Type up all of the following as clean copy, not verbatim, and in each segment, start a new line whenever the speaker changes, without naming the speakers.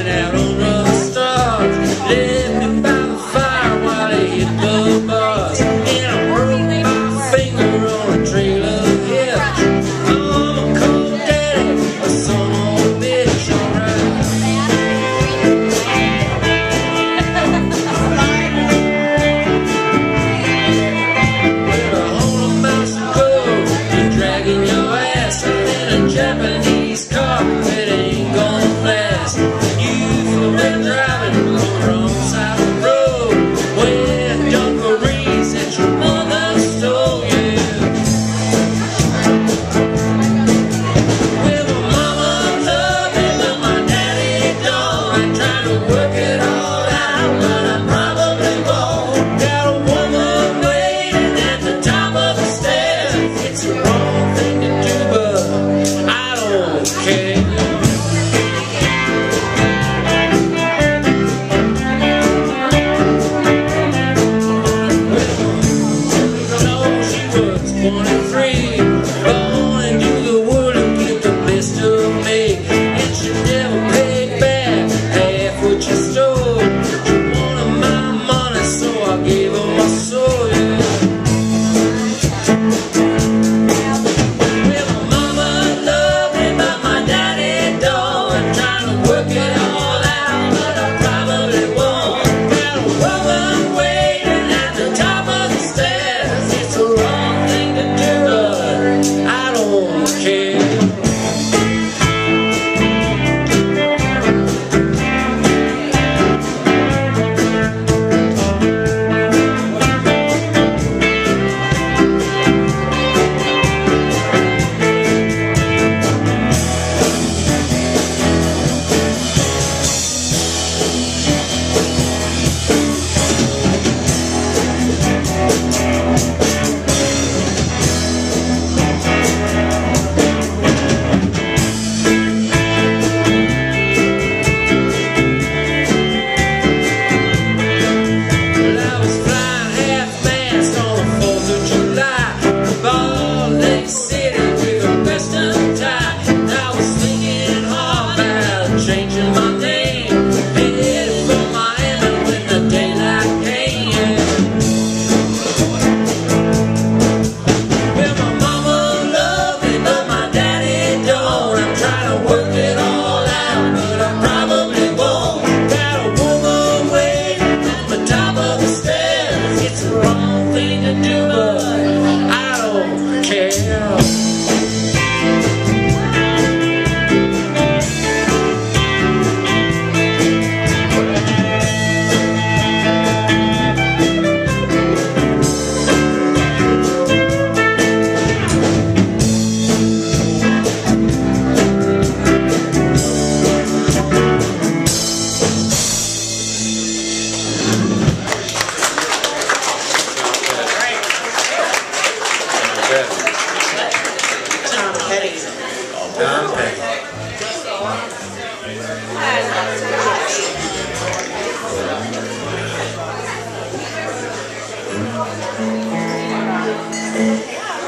out on the stars. Left me by the fire while I hit the bars. And I broke my finger on a trailer hitch. I'm a cold daddy, a son of a bitch, alright. With a whole mouse of gold, you're dragging your ass in a Japanese car. It ain't gonna last. You've been driving on the wrong side of the road, wearing dungarees that your mother stole you. Well, my mama loved me, but my daddy don't. I tried to work it all out, but I probably won't. Got a woman waiting at the top of the stairs. It's the wrong thing to do, but I don't care.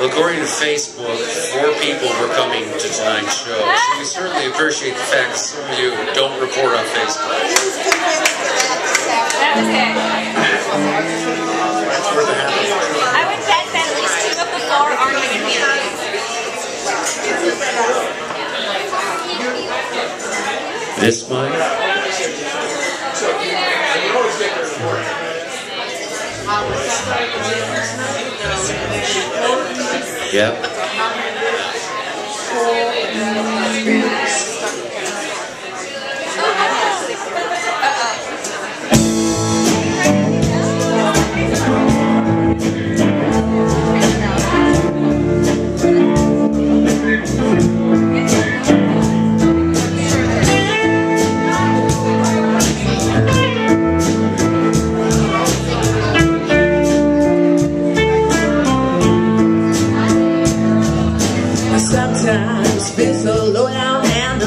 According to Facebook, 4 people were coming to tonight's show, so we certainly appreciate the fact that some of you don't report on Facebook.
That was it. I would bet that at least 2 of the 4 aren't even here.
This mic? Yep.
Sometimes it's so low down and the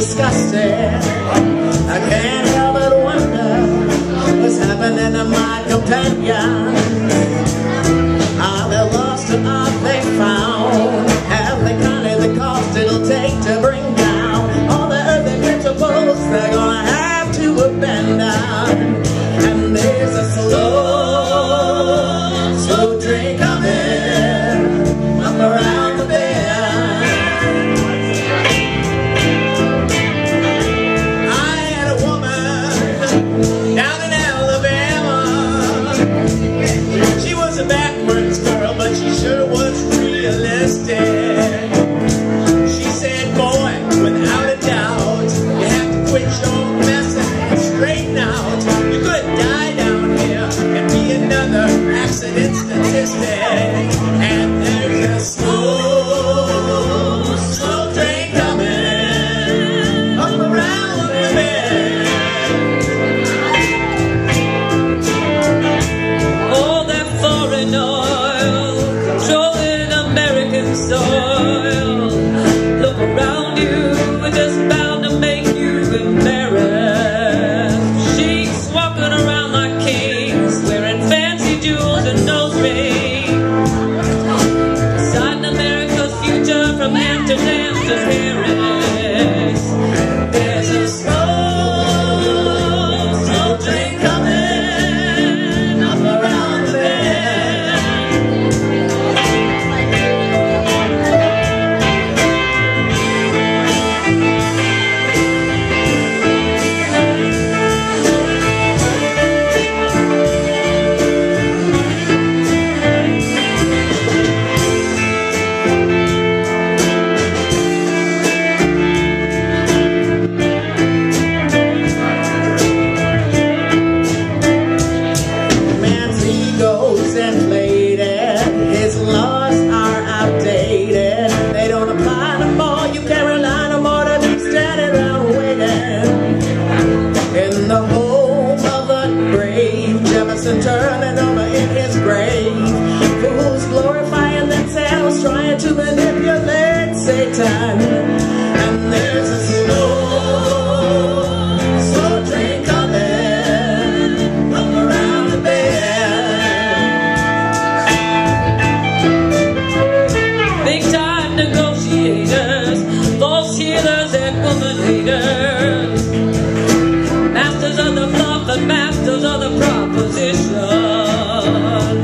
puppet masters of the proposition.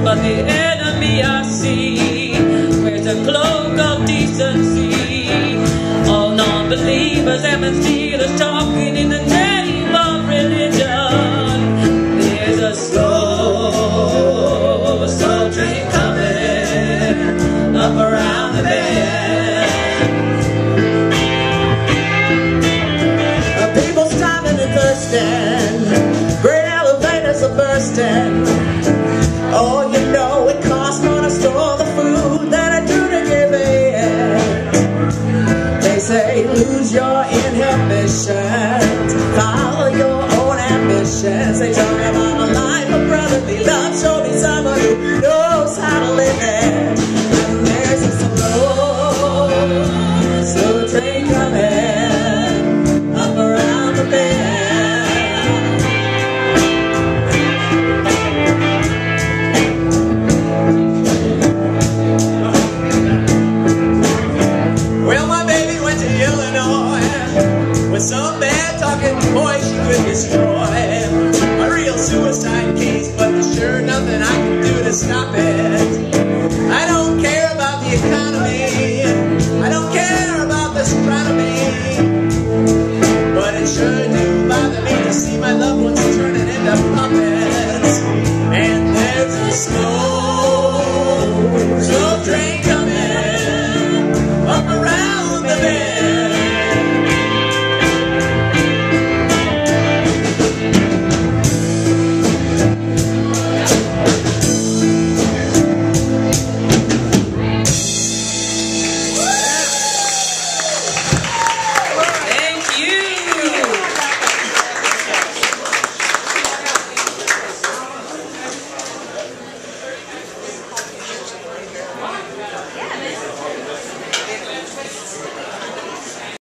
But the enemy I see wears a cloak of decency. All non-believers and stealers talking in the name of religion. There's a slow train coming up around the bend. People starving and thirsting, great elevators are bursting. Oh, you know it costs more to store the food than I do to give it. They say lose your inhibitions, follow your own ambitions. They talk about a life of brotherly love. Show me someone who knows how to live it. And there's a slow train coming up around the bend. Well, my baby went to Illinois with some bad talking boy she could destroy.